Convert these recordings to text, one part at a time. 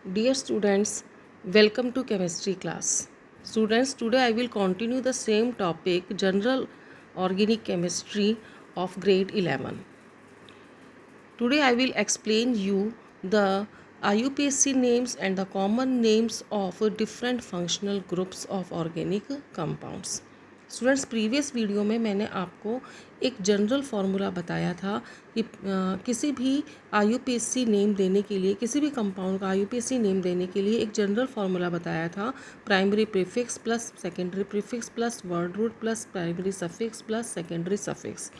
Dear students, welcome to chemistry class. Students, today I will continue the same topic, general organic chemistry of grade 11. Today I will explain you the IUPAC names and the common names of different functional groups of organic compounds. Students previous video में मैंने आपको एक general formula बताया था कि किसी भी IUPAC name देने के लिए, किसी भी कंपाउंड का IUPAC नेम देने के लिए एक जनरल फार्मूला बताया था, primary prefix plus secondary prefix plus word root plus primary suffix plus secondary suffix.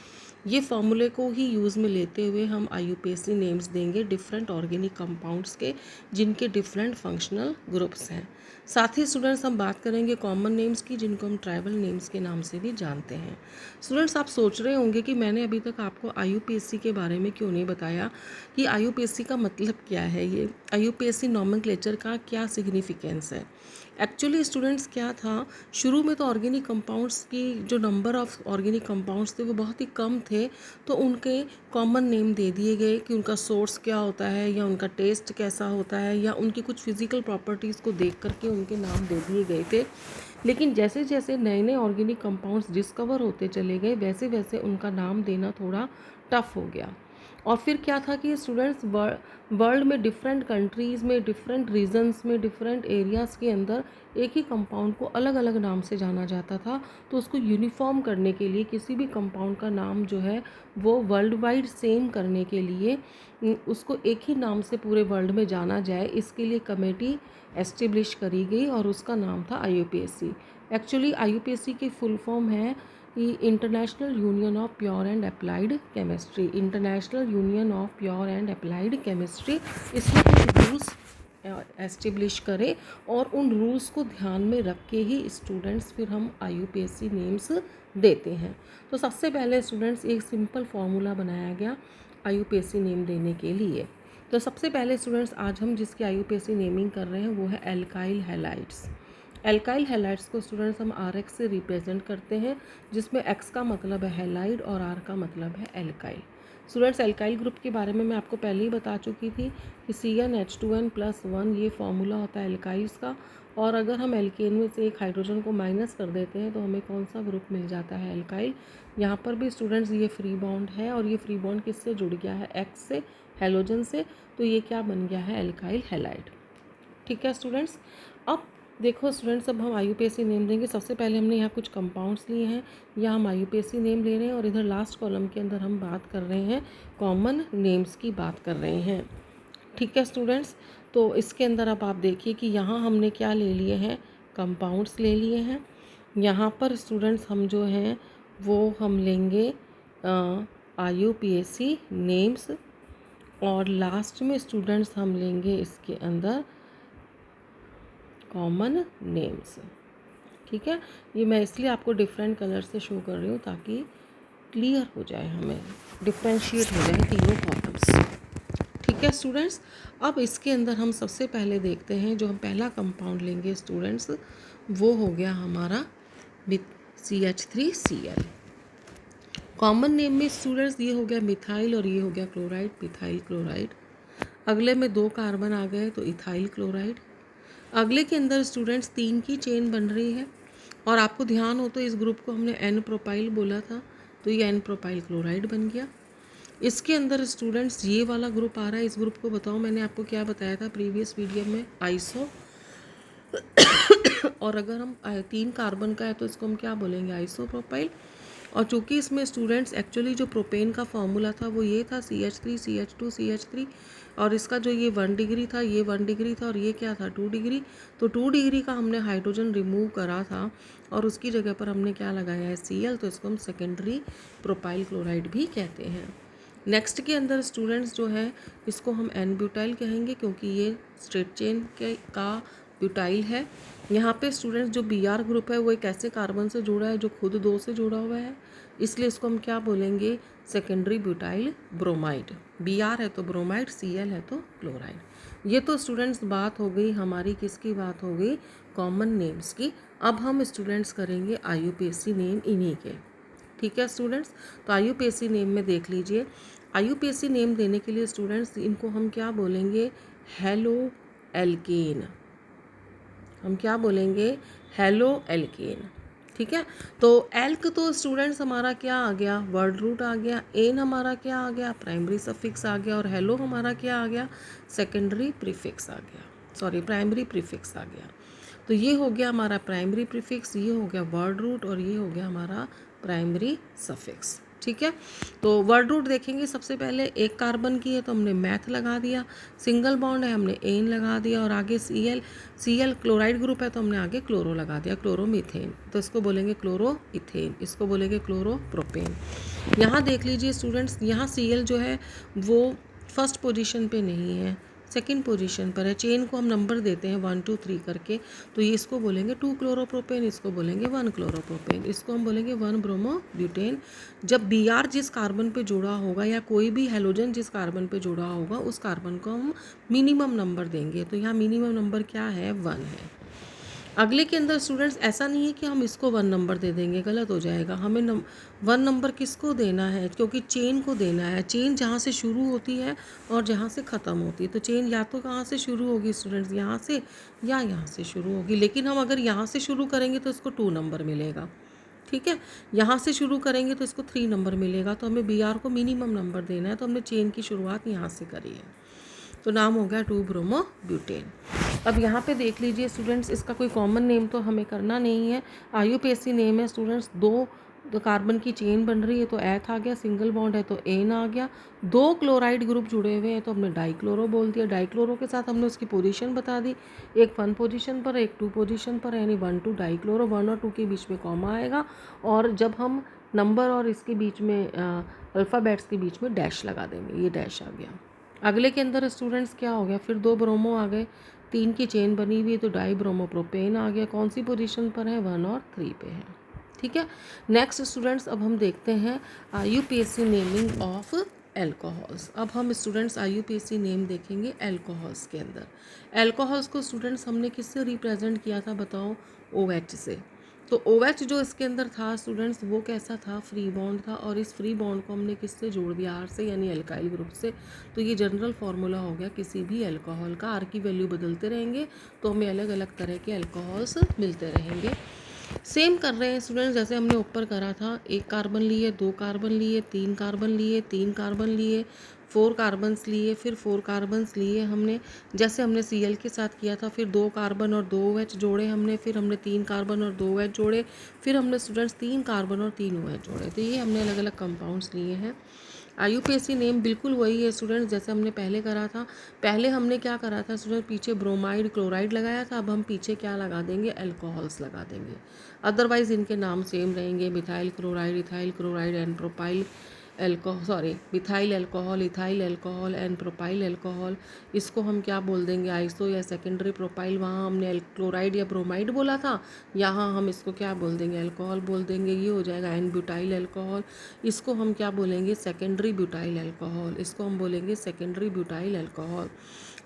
ये फॉर्मूले को ही यूज़ में लेते हुए हम IUPAC नेम्स देंगे डिफरेंट ऑर्गेनिक कंपाउंड्स के जिनके डिफरेंट फंक्शनल ग्रुप्स हैं। साथ ही स्टूडेंट्स हम बात करेंगे कॉमन नेम्स की, जिनको हम ट्राइबल नेम्स के नाम से भी जानते हैं। स्टूडेंट्स, आप सोच रहे होंगे कि मैंने अभी तक आपको IUPAC के बारे में क्यों नहीं बताया कि IUPAC का मतलब क्या है, ये IUPAC नॉमेनक्लेचर का क्या सिग्निफिकेंस है। एक्चुअली स्टूडेंट्स क्या था, शुरू में तो ऑर्गेनिक कंपाउंड्स की जो नंबर ऑफ ऑर्गेनिक कंपाउंड्स थे वो बहुत ही कम थे, तो उनके कॉमन नेम दे दिए गए कि उनका सोर्स क्या होता है या उनका टेस्ट कैसा होता है या उनकी कुछ फिजिकल प्रॉपर्टीज़ को देख करके उनके नाम दे दिए गए थे। लेकिन जैसे जैसे नए नए ऑर्गेनिक कंपाउंड्स डिस्कवर होते चले गए वैसे वैसे उनका नाम देना थोड़ा टफ हो गया। और फिर क्या था कि स्टूडेंट्स वर्ल्ड में डिफरेंट कंट्रीज़ में, डिफरेंट रीजन्स में, डिफरेंट एरियाज़ के अंदर एक ही कंपाउंड को अलग अलग नाम से जाना जाता था। तो उसको यूनिफॉर्म करने के लिए, किसी भी कंपाउंड का नाम जो है वो वर्ल्ड वाइड सेम करने के लिए, उसको एक ही नाम से पूरे वर्ल्ड में जाना जाए, इसके लिए कमेटी एस्टेब्लिश करी गई और उसका नाम था IUPAC। एक्चुअली IUPAC की फुल फॉर्म है international union of pure and applied chemistry. International union of pure and applied chemistry इसमें कुछ रूल्स एस्टेब्लिश करे और उन रूल्स को ध्यान में रख के ही स्टूडेंट्स फिर हम IUPAC नेम्स देते हैं। तो सबसे पहले स्टूडेंट्स एक सिंपल फार्मूला बनाया गया IUPAC नेम देने के लिए। तो सबसे पहले स्टूडेंट्स आज हम जिसकी IUPAC नेमिंग कर रहे हैं वो है एल्काइल हैलाइड्स। एल्काइल हैलाइड्स को स्टूडेंट्स हम RX से रिप्रेजेंट करते हैं, जिसमें X का मतलब है हैलाइड और R का मतलब है एल्काइल। स्टूडेंट्स, एल्काइल ग्रुप के बारे में मैं आपको पहले ही बता चुकी थी कि CnH2n+1 ये फॉर्मूला होता है एल्काइल्स का। और अगर हम एल्केन में से एक हाइड्रोजन को माइनस कर देते हैं तो हमें कौन सा ग्रुप मिल जाता है, एल्काइल। यहाँ पर भी स्टूडेंट्स ये फ्री बॉन्ड है और ये फ्री बॉन्ड किससे जुड़ गया है, X से, हैलोजन से, तो ये क्या बन गया है, एल्काइल हैलाइड। ठीक है स्टूडेंट्स। अब देखो स्टूडेंट्स, अब हम IUPAC नेम देंगे। सबसे पहले हमने यहाँ कुछ कंपाउंड्स लिए हैं, या हम IUPAC नेम ले रहे हैं और इधर लास्ट कॉलम के अंदर हम बात कर रहे हैं कॉमन नेम्स की बात कर रहे हैं। ठीक है स्टूडेंट्स, तो इसके अंदर अब आप देखिए कि यहाँ हमने क्या ले लिए हैं, कंपाउंड्स ले लिए हैं। यहाँ पर स्टूडेंट्स हम जो हैं वो हम लेंगे IUPAC नेम्स, और लास्ट में स्टूडेंट्स हम लेंगे इसके अंदर कॉमन नेम्स। ठीक है, ये मैं इसलिए आपको डिफरेंट कलर से शो कर रही हूँ ताकि क्लियर हो जाए, हमें डिफ्रेंशिएट हो जाए तीनों कॉलम्स। ठीक है स्टूडेंट्स, अब इसके अंदर हम सबसे पहले देखते हैं, जो हम पहला कंपाउंड लेंगे स्टूडेंट्स वो हो गया हमारा CH3Cl। कॉमन नेम में स्टूडेंट्स ये हो गया मिथाइल और ये हो गया क्लोराइड, मिथाइल क्लोराइड। अगले में 2 कार्बन आ गए तो इथाइल क्लोराइड। अगले के अंदर स्टूडेंट्स 3 की चेन बन रही है, और आपको ध्यान हो तो इस ग्रुप को हमने N प्रोपाइल बोला था, तो ये N प्रोपाइल क्लोराइड बन गया। इसके अंदर स्टूडेंट्स ये वाला ग्रुप आ रहा है, इस ग्रुप को बताओ मैंने आपको क्या बताया था प्रीवियस वीडियो में, आइसो। और अगर हम 3 कार्बन का है तो इसको हम क्या बोलेंगे, आइसो प्रोपाइल। और चूँकि इसमें स्टूडेंट्स एक्चुअली जो प्रोपेन का फॉर्मूला था वो ये था CH3 CH2 CH3, और इसका जो ये 1 डिग्री था, ये 1 डिग्री था, और ये क्या था 2 डिग्री। तो 2 डिग्री का हमने हाइड्रोजन रिमूव करा था और उसकी जगह पर हमने क्या लगाया है, Cl, तो इसको हम सेकेंडरी प्रोपाइल क्लोराइड भी कहते हैं। नेक्स्ट के अंदर स्टूडेंट्स जो है इसको हम N ब्यूटाइल कहेंगे, क्योंकि ये स्ट्रेट चेन के का ब्यूटाइल है। यहाँ पे स्टूडेंट्स जो Br ग्रुप है वो एक ऐसे कार्बन से जुड़ा है जो खुद 2 से जुड़ा हुआ है, इसलिए इसको हम क्या बोलेंगे, सेकेंडरी ब्यूटाइल ब्रोमाइड। Br है तो ब्रोमाइड, Cl है तो क्लोराइड। ये तो स्टूडेंट्स बात हो गई हमारी, किसकी बात हो गई, कॉमन नेम्स की। अब हम स्टूडेंट्स करेंगे IUPAC नेम इन्हीं के। ठीक है स्टूडेंट्स, तो IUPAC नेम में देख लीजिए, IUPAC नेम देने के लिए स्टूडेंट्स इनको हम क्या बोलेंगे, हेलो एल्केन, हम क्या बोलेंगे, हेलो एल्केन। ठीक है, तो एल्क तो स्टूडेंट्स हमारा क्या आ गया, वर्ड रूट आ गया, एन हमारा क्या आ गया, प्राइमरी सफिक्स आ गया, और हेलो हमारा क्या आ गया, सेकेंडरी प्रीफिक्स आ गया, सॉरी प्राइमरी प्रीफिक्स आ गया। तो ये हो गया हमारा प्राइमरी प्रीफिक्स, ये हो गया वर्ड रूट, और ये हो गया हमारा प्राइमरी सफिक्स। ठीक है, तो वर्ड रूट देखेंगे सबसे पहले, एक कार्बन की है तो हमने मैथ लगा दिया, सिंगल बॉन्ड है हमने एन लगा दिया, और आगे सी एल क्लोराइड ग्रुप है तो हमने आगे क्लोरो लगा दिया, क्लोरोमीथेन, तो इसको बोलेंगे क्लोरो इथेन, इसको बोलेंगे क्लोरो प्रोपेन। यहाँ देख लीजिए स्टूडेंट्स, यहाँ सी एल जो है वो फर्स्ट पोजीशन पे नहीं है, सेकंड पोजीशन पर है। चेन को हम नंबर देते हैं 1 2 3 करके, तो ये इसको बोलेंगे 2 क्लोरोप्रोपेन, इसको बोलेंगे 1 क्लोरोप्रोपेन, इसको हम बोलेंगे 1 ब्रोमोब्यूटेन। जब Br जिस कार्बन पे जुड़ा होगा या कोई भी हेलोजन जिस कार्बन पे जुड़ा होगा उस कार्बन को हम मिनिमम नंबर देंगे, तो यहाँ मिनिमम नंबर क्या है, 1 है। अगले के अंदर स्टूडेंट्स ऐसा नहीं है कि हम इसको 1 नंबर दे देंगे, गलत हो जाएगा। हमें 1 नंबर किसको देना है, क्योंकि चेन को देना है। चेन जहाँ से शुरू होती है और जहाँ से ख़त्म होती है, तो चेन या तो कहाँ से शुरू होगी स्टूडेंट्स, यहाँ से या यहाँ से शुरू होगी। लेकिन हम अगर यहाँ से शुरू करेंगे तो इसको 2 नंबर मिलेगा। ठीक है, यहाँ से शुरू करेंगे तो इसको 3 नंबर मिलेगा। तो हमें Br को मिनिमम नंबर देना है, तो हमने चेन की शुरुआत यहाँ से करी है, तो नाम हो गया 2 ब्रोमोब्यूटेन। अब यहाँ पे देख लीजिए स्टूडेंट्स, इसका कोई कॉमन नेम तो हमें करना नहीं है, आईयूपीएसी नेम है स्टूडेंट्स। 2 कार्बन की चेन बन रही है तो एथ आ गया, सिंगल बॉन्ड है तो एन आ गया, 2 क्लोराइड ग्रुप जुड़े हुए हैं तो हमने डाइक्लोरो बोल दिया। डाइक्लोरो के साथ हमने उसकी पोजीशन बता दी, एक 1 पोजीशन पर, एक 2 पोजीशन पर, यानी 1 2 डाइक्लोरो। 1 और 2 के बीच में कॉमा आएगा, और जब हम नंबर और इसके बीच में अल्फ़ाबेट्स के बीच में डैश लगा देंगे, ये डैश आ गया। अगले के अंदर स्टूडेंट्स क्या हो गया, फिर 2 ब्रोमो आ गए, 3 की चेन बनी हुई है तो डाई ब्रोमोप्रोपेन आ गया। कौन सी पोजीशन पर है, 1 और 3 पे है। ठीक है, नेक्स्ट स्टूडेंट्स अब हम देखते हैं आईयूपीएसी नेमिंग ऑफ एल्कोहल्स। अब हम स्टूडेंट्स आईयूपीएसी नेम देखेंगे एल्कोहल्स के अंदर। एल्कोहल्स को स्टूडेंट्स हमने किससे रिप्रेजेंट किया था, बताओ, OH से। तो OH जो इसके अंदर था स्टूडेंट्स, वो कैसा था, फ्री बॉन्ड था, और इस फ्री बॉन्ड को हमने किससे जोड़ दिया, R से, यानी एल्काइल ग्रुप से। तो ये जनरल फार्मूला हो गया किसी भी एल्कोहल का। R की वैल्यू बदलते रहेंगे तो हमें अलग अलग तरह के एल्कोहल्स मिलते रहेंगे। सेम कर रहे हैं स्टूडेंट्स, जैसे हमने ऊपर करा था, 1 कार्बन लिए, 2 कार्बन लिए, 3 कार्बन लिए, 3 कार्बन लिए, 4 कार्बन्स लिए, फिर 4 कार्बन्स लिए हमने, जैसे हमने Cl के साथ किया था। फिर 2 कार्बन और 2 OH जोड़े हमने, फिर हमने 3 कार्बन और 2 OH जोड़े, फिर हमने स्टूडेंट्स 3 कार्बन और 3 OH जोड़े। तो ये हमने अलग अलग कंपाउंड्स लिए हैं। आईयूपीएसी नेम बिल्कुल वही है स्टूडेंट्स जैसे हमने पहले करा था। पहले हमने क्या करा था स्टूडेंट, पीछे ब्रोमाइड क्लोराइड लगाया था, अब हम पीछे क्या लगा देंगे, एल्कोहल्स लगा देंगे। अदरवाइज इनके नाम सेम रहेंगे, methyl chloride, ethyl chloride and propyl methyl alcohol, ethyl alcohol and propyl alcohol. इसको हम क्या बोल देंगे, आइसो या सेकेंडरी प्रोपाइल। वहाँ हमने क्लोराइड या ब्रोमाइड बोला था, यहाँ हम इसको क्या बोल देंगे, एल्कोहल बोल देंगे। ये हो जाएगा एन ब्यूटाइल एल्कोहल। इसको हम क्या बोलेंगे, सेकेंडरी ब्यूटाइल एल्कोहल। इसको हम बोलेंगे सेकेंडरी ब्यूटाइल एल्कोहल।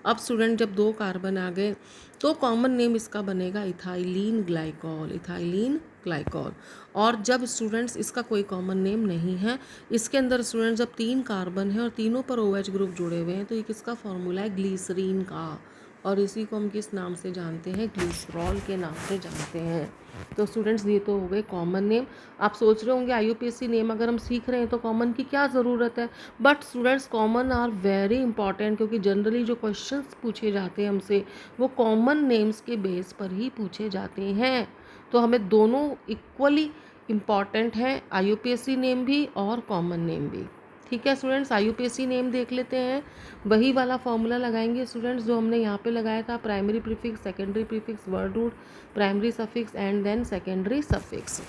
अब स्टूडेंट जब 2 कार्बन आ गए तो कॉमन नेम इसका बनेगा इथाइलिन ग्लाइकॉल, इथाइलिन ग्लाइकॉल। और जब स्टूडेंट्स इसका कोई कॉमन नेम नहीं है, इसके अंदर स्टूडेंट्स जब 3 कार्बन है और तीनों पर OH ग्रुप जुड़े हुए हैं, तो ये किसका फॉर्मूला है, ग्लीसरीन का। और इसी को हम किस नाम से जानते हैं, ग्लिसरॉल के नाम से जानते हैं। तो स्टूडेंट्स ये तो हो गए कॉमन नेम। आप सोच रहे होंगे आईयूपीएसी नेम अगर हम सीख रहे हैं तो कॉमन की क्या ज़रूरत है, but students common are very important, क्योंकि जनरली जो क्वेश्चंस पूछे जाते हैं हमसे वो कॉमन नेम्स के बेस पर ही पूछे जाते हैं। तो हमें दोनों इक्वली इम्पॉर्टेंट हैं, आईयूपीएसी नेम भी और कॉमन नेम भी। ठीक है स्टूडेंट्स, आईयूपीएसी नेम देख लेते हैं। वही वाला फॉर्मूला लगाएंगे स्टूडेंट्स जो हमने यहाँ पे लगाया था, primary prefix, secondary prefix, word root, primary suffix and then secondary suffix.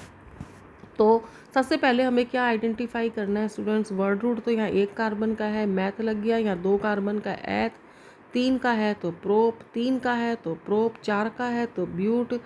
तो सबसे पहले हमें क्या आइडेंटिफाई करना है स्टूडेंट्स, वर्ड रूट तो यहाँ 1 कार्बन का है, मैथ लग गया। यहाँ 2 कार्बन का एथ, 3 का है तो प्रोप, 3 का है तो प्रोप, 4 का है तो ब्यूट,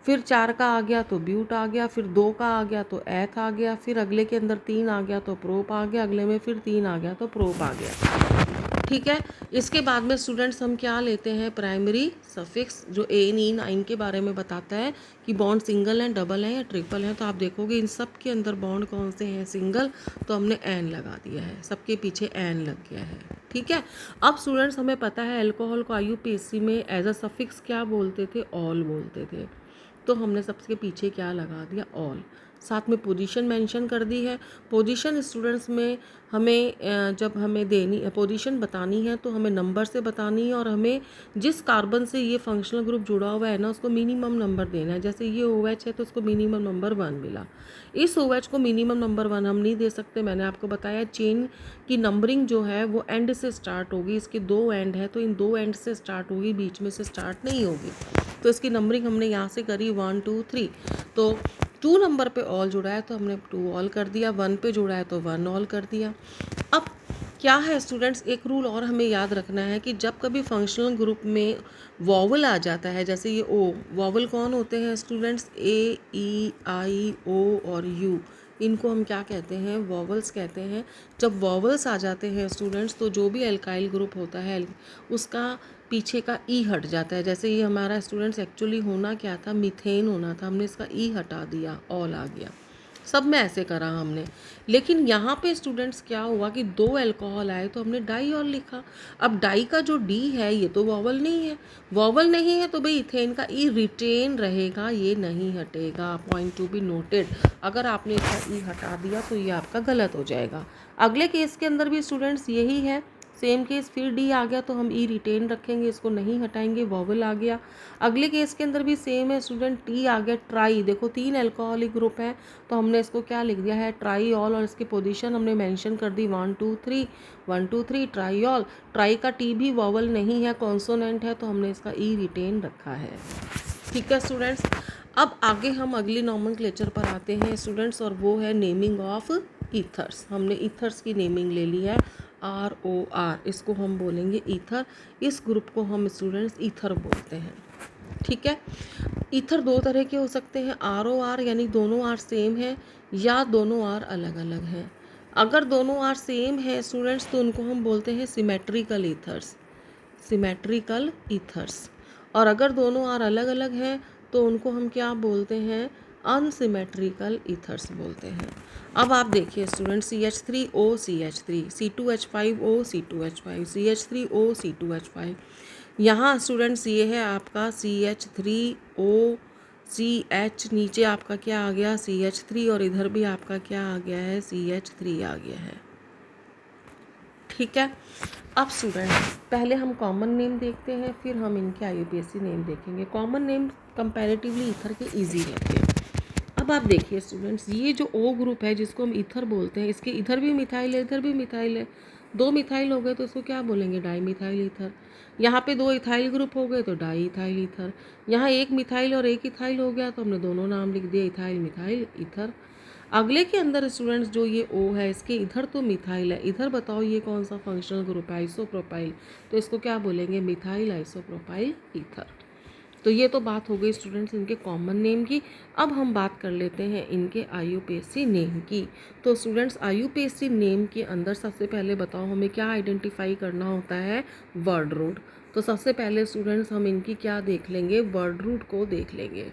फिर 4 का आ गया तो ब्यूट आ गया, फिर 2 का आ गया तो एथ आ गया, फिर अगले के अंदर 3 आ गया तो प्रोप आ गया, अगले में फिर 3 आ गया तो प्रोप आ गया। ठीक है, इसके बाद में स्टूडेंट्स हम क्या लेते हैं, प्राइमरी सफिक्स जो एन इन आइन के बारे में बताता है कि बॉन्ड सिंगल हैं, डबल हैं या ट्रिपल हैं। तो आप देखोगे इन सब के अंदर बॉन्ड कौन से हैं, सिंगल, तो हमने एन लगा दिया है, सबके पीछे एन लग गया है। ठीक है। अब स्टूडेंट्स हमें पता है अल्कोहल को IUPAC में एज अ सफिक्स क्या बोलते थे, ऑल बोलते थे। तो हमने सबसे पीछे क्या लगा दिया, ऑल। साथ में पोजीशन मेंशन कर दी है। पोजीशन स्टूडेंट्स में हमें जब हमें देनी पोजीशन बतानी है तो हमें नंबर से बतानी है, और हमें जिस कार्बन से ये फंक्शनल ग्रुप जुड़ा हुआ है ना उसको मिनिमम नंबर देना है। जैसे ये OH है तो उसको मिनिमम नंबर 1 मिला। इस OH को मिनिमम नंबर 1 हम नहीं दे सकते। मैंने आपको बताया चेन की नंबरिंग जो है वो एंड से स्टार्ट होगी। इसके 2 एंड है तो इन 2 एंड से स्टार्ट होगी, बीच में से स्टार्ट नहीं होगी। तो इसकी नंबरिंग हमने यहाँ से करी 1 2 3। तो 2 नंबर पे ऑल जुड़ा है तो हमने 2 ऑल कर दिया, 1 पे जुड़ा है तो 1 ऑल कर दिया। अब क्या है स्टूडेंट्स, एक रूल और हमें याद रखना है कि जब कभी फंक्शनल ग्रुप में वॉवल आ जाता है, जैसे ये ओ, वॉवल कौन होते हैं students, A E I O और U, इनको हम क्या कहते हैं, वॉवल्स कहते हैं। जब वॉवल्स आ जाते हैं स्टूडेंट्स तो जो भी अल्काइल ग्रुप होता है उसका पीछे का ई हट जाता है। जैसे ये हमारा स्टूडेंट्स एक्चुअली होना क्या था, मीथेन होना था, हमने इसका ई हटा दिया, ऑल आ गया। सब में ऐसे करा हमने। लेकिन यहाँ पे स्टूडेंट्स क्या हुआ कि 2 अल्कोहल आए तो हमने डाई ऑल लिखा। अब डाई का जो डी है ये तो वॉवल नहीं है, वॉवल नहीं है तो भाई इथेन का ई रिटेन रहेगा, ये नहीं हटेगा। Point to be noted. अगर आपने इसका ई हटा दिया तो ये आपका गलत हो जाएगा। अगले केस के अंदर भी स्टूडेंट्स यही है, सेम केस, फिर डी आ गया तो हम ई रिटेन रखेंगे, इसको नहीं हटाएंगे, वॉवल आ गया। अगले केस के अंदर भी सेम है स्टूडेंट, टी आ गया, ट्राई, देखो 3 अल्कोहलिक ग्रुप है तो हमने इसको क्या लिख दिया है, ट्राई ऑल, और इसकी पोजीशन हमने मेंशन कर दी 1 2 3 1 2 3 ट्राई ऑल। ट्राई का टी भी वॉवल नहीं है, कॉन्सोनेंट है, तो हमने इसका ई रिटेन रखा है। ठीक है स्टूडेंट्स। अब आगे हम अगली नॉमेनक्लेचर पर आते हैं स्टूडेंट्स, और वो है नेमिंग ऑफ ईथर्स। हमने ईथर्स की नेमिंग ले ली है, ROR, इसको हम बोलेंगे ईथर। इस ग्रुप को हम स्टूडेंट्स ईथर बोलते हैं। ठीक है। ईथर 2 तरह के हो सकते हैं, ROR यानी दोनों आर सेम है, या दोनों आर अलग अलग हैं। अगर दोनों आर सेम है स्टूडेंट्स तो उनको हम बोलते हैं सिमेट्रिकल ईथर्स, सिमेट्रिकल ईथर्स। और अगर दोनों आर अलग अलग हैं तो उनको हम क्या बोलते हैं, अनसिमेट्रिकल ईथर्स बोलते हैं। अब आप देखिए student, CH3O CH3, C2H5O C2H5, CH3O C2H5। यहाँ स्टूडेंट्स ये है आपका CH3O CH, नीचे आपका क्या आ गया, CH3, और इधर भी आपका क्या आ गया है, CH3 आ गया है। ठीक है। अब स्टूडेंट पहले हम कॉमन नेम देखते हैं, फिर हम इनके IUPAC नेम देखेंगे। कॉमन नेम कंपैरेटिवली ईथर के इजी रहते हैं। अब आप देखिए स्टूडेंट्स, ये जो O ग्रुप है जिसको हम ईथर बोलते हैं, इसके इधर भी मिथाइल है, इधर भी मिथाइल है, 2 मिथाइल हो गए तो इसको क्या बोलेंगे, डाई मिथाइल ईथर। यहाँ पे 2 इथाइल ग्रुप हो गए तो डाई इथाइल ईथर। यहाँ 1 मिथाइल और 1 इथाइल हो गया तो हमने दोनों नाम लिख दिया, इथाइल मिथाइल ईथर। अगले के अंदर स्टूडेंट्स जो ये O है, इसके इधर तो मिथाइल है, इधर बताओ ये कौन सा फंक्शनल ग्रुप है, आइसोप्रोपाइल, तो इसको क्या बोलेंगे, मिथाइल आइसोप्रोपाइल ईथर। तो ये तो बात हो गई स्टूडेंट्स इनके कॉमन नेम की। अब हम बात कर लेते हैं इनके IUPAC नेम की। तो स्टूडेंट्स IUPAC नेम के अंदर सबसे पहले बताओ हमें क्या आइडेंटिफाई करना होता है, वर्ड रूट। तो सबसे पहले स्टूडेंट्स हम इनकी क्या देख लेंगे, वर्ड रूट को देख लेंगे।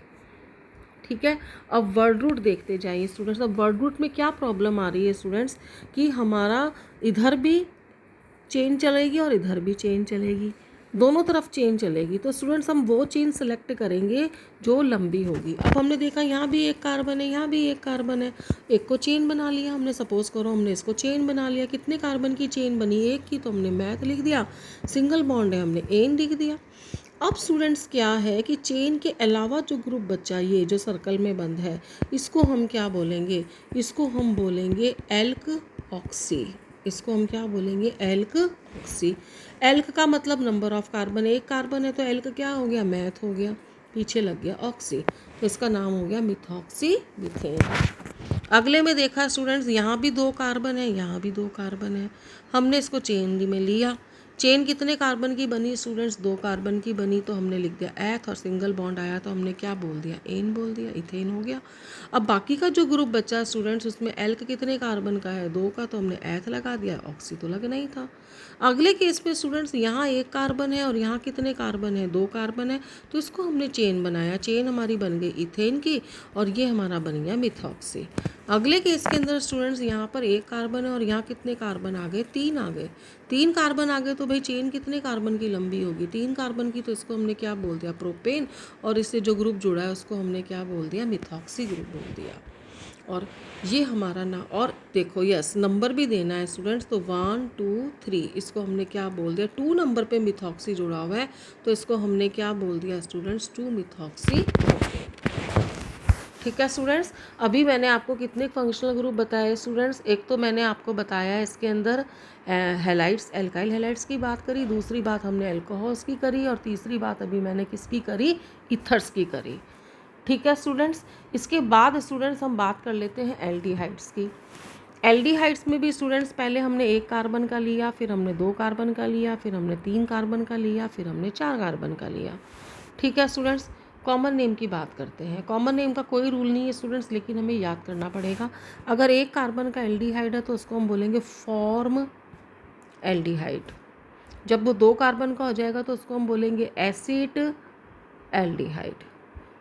ठीक है। अब वर्ड रूट देखते जाइए स्टूडेंट्स। अब वर्ड रूट में क्या प्रॉब्लम आ रही है स्टूडेंट्स, कि हमारा इधर भी चेन चलेगी और इधर भी चेन चलेगी, दोनों तरफ चेन चलेगी। तो स्टूडेंट्स हम वो चेन सेलेक्ट करेंगे जो लंबी होगी। अब हमने देखा यहाँ भी एक कार्बन है, यहाँ भी एक कार्बन है, एक को चेन बना लिया हमने, सपोज करो हमने इसको चेन बना लिया। कितने कार्बन की चेन बनी, एक की, तो हमने मैथ लिख दिया। सिंगल बॉन्ड है, हमने एन लिख दिया। अब स्टूडेंट्स क्या है कि चेन के अलावा जो ग्रुप बचा, ये जो सर्कल में बंद है, इसको हम क्या बोलेंगे, इसको हम बोलेंगे एल्क ऑक्सी। इसको हम क्या बोलेंगे, एल्क ऑक्सी। एल्क का मतलब नंबर ऑफ कार्बन, एक कार्बन है तो एल्क क्या हो गया, मैथ हो गया, पीछे लग गया ऑक्सी, तो इसका नाम हो गया मिथॉक्सी मिथेन। अगले में देखा स्टूडेंट्स, यहाँ भी 2 कार्बन है, यहाँ भी 2 कार्बन है, हमने इसको चेन में लिया। चेन कितने कार्बन की बनी स्टूडेंट्स, 2 कार्बन की बनी, तो हमने लिख दिया एथ, और सिंगल बॉन्ड आया तो हमने क्या बोल दिया, एन बोल दिया, इथेन हो गया। अब बाकी का जो ग्रुप बचा स्टूडेंट्स, उसमें एल्क कितने कार्बन का है, 2 का, तो हमने एथ लगा दिया, ऑक्सी तो लगना ही था। अगले केस में स्टूडेंट्स यहाँ 1 कार्बन है और यहाँ कितने कार्बन है, 2 कार्बन है, तो इसको हमने चेन बनाया, चेन हमारी बन गई इथेन की, और ये हमारा बन गया मिथॉक्सी। अगले केस के अंदर स्टूडेंट्स यहाँ पर एक कार्बन है और यहाँ कितने कार्बन आ गए, 3 आ गए। 3 कार्बन आ गए तो भाई चेन कितने कार्बन की लंबी होगी, 3 कार्बन की, तो इसको हमने क्या बोल दिया, प्रोपेन। और इससे जो ग्रुप जुड़ा है उसको हमने क्या बोल दिया, मिथॉक्सी ग्रुप बोल दिया। और ये हमारा ना, और देखो यस नंबर भी देना है स्टूडेंट्स, तो 1 2 3 इसको हमने क्या बोल दिया, 2 नंबर पे मिथॉक्सी जुड़ा हुआ है तो इसको हमने क्या बोल दिया स्टूडेंट्स, 2 मिथॉक्सी। ठीक है स्टूडेंट्स। अभी मैंने आपको कितने फंक्शनल ग्रुप बताए स्टूडेंट्स, एक तो मैंने आपको बताया इसके अंदर हैलाइड्स, एल्काइल हैलाइड्स की बात करी, दूसरी बात हमने अल्कोहल्स की करी, और तीसरी बात अभी मैंने किसकी करी, ईथर्स की करी। ठीक है स्टूडेंट्स। इसके बाद स्टूडेंट्स हम बात कर लेते हैं एल्डिहाइड्स की। एल्डिहाइड्स में भी स्टूडेंट्स पहले हमने 1 कार्बन का लिया, फिर हमने 2 कार्बन का लिया, फिर हमने 3 कार्बन का लिया, फिर हमने 4 कार्बन का लिया। ठीक है स्टूडेंट्स। कॉमन नेम की बात करते हैं। कॉमन नेम का कोई रूल नहीं है स्टूडेंट्स, लेकिन हमें याद करना पड़ेगा। अगर 1 कार्बन का एल्डिहाइड है तो उसको हम बोलेंगे फॉर्म एल्डिहाइड। जब वो 2 कार्बन का हो जाएगा तो उसको हम बोलेंगे एसिड एल्डिहाइड।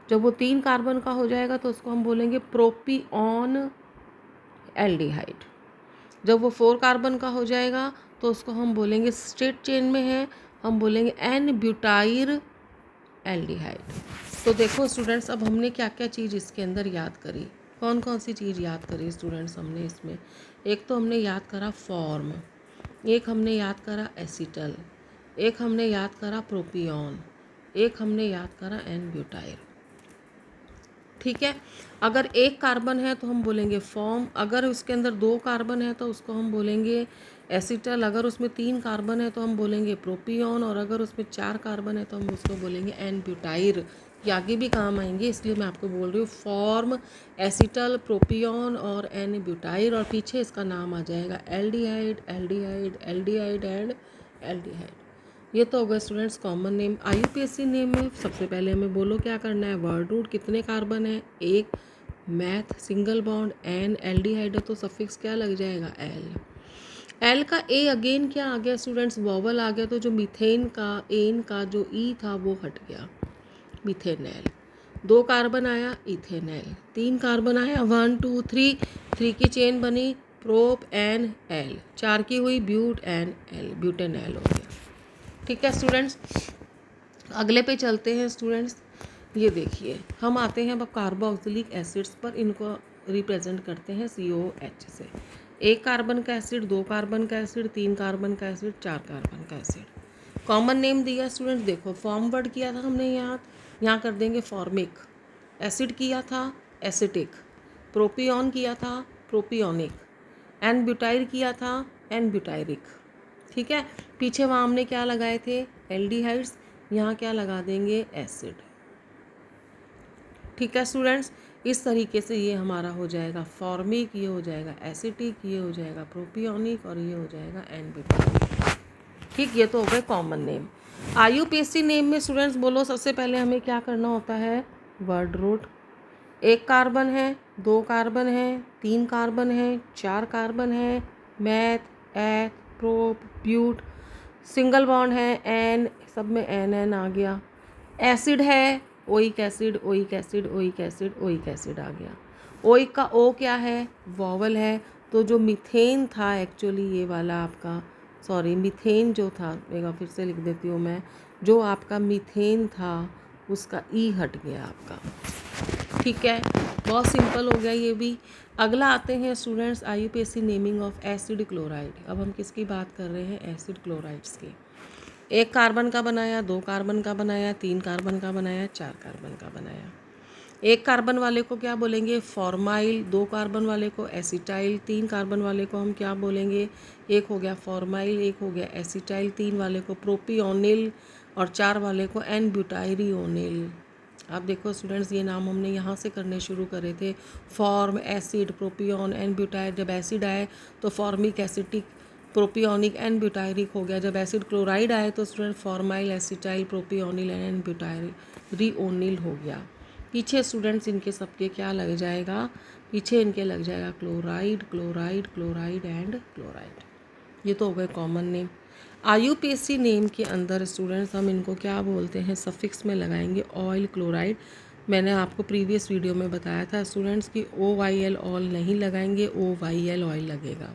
जब वो 3 कार्बन का हो जाएगा तो उसको हम बोलेंगे प्रोपिऑन एल्डिहाइड। जब वो 4 कार्बन का हो जाएगा तो उसको हम बोलेंगे, स्ट्रेट चेन में है, हम बोलेंगे एन ब्यूटाइल एल्डिहाइड। तो देखो स्टूडेंट्स, अब हमने क्या क्या चीज़ इसके अंदर याद करी, कौन कौन सी चीज़ याद करी स्टूडेंट्स हमने इसमें। एक तो हमने याद करा फॉर्म, एक हमने याद करा एसिटल, एक हमने याद करा प्रोपियन, एक हमने याद करा एन ब्यूटाइल। ठीक है। अगर 1 कार्बन है तो हम बोलेंगे फॉर्म, अगर उसके अंदर 2 कार्बन है तो उसको हम बोलेंगे एसिटल, अगर उसमें 3 कार्बन है तो हम बोलेंगे प्रोपियन, और अगर उसमें 4 कार्बन है तो हम उसको बोलेंगे एन ब्यूटाइल। ये आगे भी काम आएंगे, इसलिए मैं आपको बोल रही हूँ फॉर्म, एसिटल, प्रोपियन और एन ब्यूटाइल, और पीछे इसका नाम आ जाएगा aldehyde, aldehyde, aldehyde and aldehyde. ये तो होगा students common name. IUPAC name में सबसे पहले हमें बोलो क्या करना है, वर्ड रूट, कितने कार्बन है, 1, meth, single bond, ane, aldehyde है तो सफिक्स क्या लग जाएगा, एल। एल का ए अगेन क्या आ गया स्टूडेंट्स, वॉवल आ गया, तो जो मीथेन का एन का जो ई था वो हट गया, मिथेनैल। 2 कार्बन आया, इथेनैल। 3 कार्बन आया, 1 2 3, 3 की चेन बनी, प्रोप एन एल। 4 की हुई, ब्यूट एन एल, ब्यूटेनैल हो गया। ठीक है स्टूडेंट्स। अगले पे चलते हैं स्टूडेंट्स। ये देखिए, हम आते हैं अब कार्बोक्सिलिक एसिड्स पर, इनको रिप्रेजेंट करते हैं COH से। 1 कार्बन का एसिड, 2 कार्बन का एसिड, 3 कार्बन का एसिड, 4 कार्बन का एसिड। कॉमन नेम दिया स्टूडेंट्स, देखो फॉर्म वर्ड किया था हमने, यहाँ कर देंगे फॉर्मिक। एसिड किया था एसिटिक, प्रोपियन किया था प्रोपियोनिक, एन ब्यूटाइल किया था एन ब्यूटाइरिक। ठीक है। पीछे वहाँ हमने क्या लगाए थे, एल्डिहाइड्स, यहाँ क्या लगा देंगे, एसिड। ठीक है स्टूडेंट्स। इस तरीके से ये हमारा हो जाएगा फॉर्मिक, ये हो जाएगा एसिटिक, ये हो जाएगा प्रोपियोनिक, और ये हो जाएगा एन ब्यूटाइल। ठीक, ये तो हो गए कॉमन नेम। IUPAC नेम में स्टूडेंट्स बोलो, सबसे पहले हमें क्या करना होता है, वर्ड रूट। 1 कार्बन है, 2 कार्बन है, 3 कार्बन है, 4 कार्बन है, meth, eth, prop, but, single bond है, एन, सब में एन एन आ गया। एसिड है, oic acid, oic acid, oic acid, oic acid आ गया। ओइक का ओ क्या है, वॉवल है, तो जो मीथेन था एक्चुअली ये वाला आपका, सॉरी मीथेन जो था, एक बार फिर से लिख देती हूँ मैं, जो आपका मीथेन था उसका ई हट गया आपका। ठीक है, बहुत सिंपल हो गया ये भी। अगला आते हैं students IUPAC naming of acid chloride. अब हम किसकी बात कर रहे हैं, एसिड क्लोराइड्स की। 1 कार्बन का बनाया, 2 कार्बन का बनाया, 3 कार्बन का बनाया, 4 कार्बन का बनाया। 1 कार्बन वाले को क्या बोलेंगे, फॉर्माइल, 2 कार्बन वाले को एसिटाइल, 3 कार्बन वाले को हम क्या बोलेंगे, एक हो गया फॉर्माइल, एक हो गया एसिटाइल, 3 वाले को प्रोपियोनिल, और 4 वाले को एन ब्यूटाइरियोनिल। आप देखो स्टूडेंट्स, ये नाम हमने यहाँ से करने शुरू करे थे, form, acid, propion, n butyl. जब एसिड आए तो formic, acetic, propionic, n butyric हो गया। जब एसिड क्लोराइड आए तो student formyl, acetyl, propionyl, n butyrionyl हो गया। पीछे स्टूडेंट्स इनके सबके क्या लग जाएगा, पीछे इनके लग जाएगा chloride, chloride, chloride and chloride. ये तो हो गए कॉमन नेम। IUPAC नेम के अंदर स्टूडेंट्स हम इनको क्या बोलते हैं, सफिक्स में लगाएंगे ऑयल क्लोराइड, मैंने आपको प्रीवियस वीडियो में बताया था स्टूडेंट्स कि OYL ऑल नहीं लगाएंगे, OYL ऑयल लगेगा।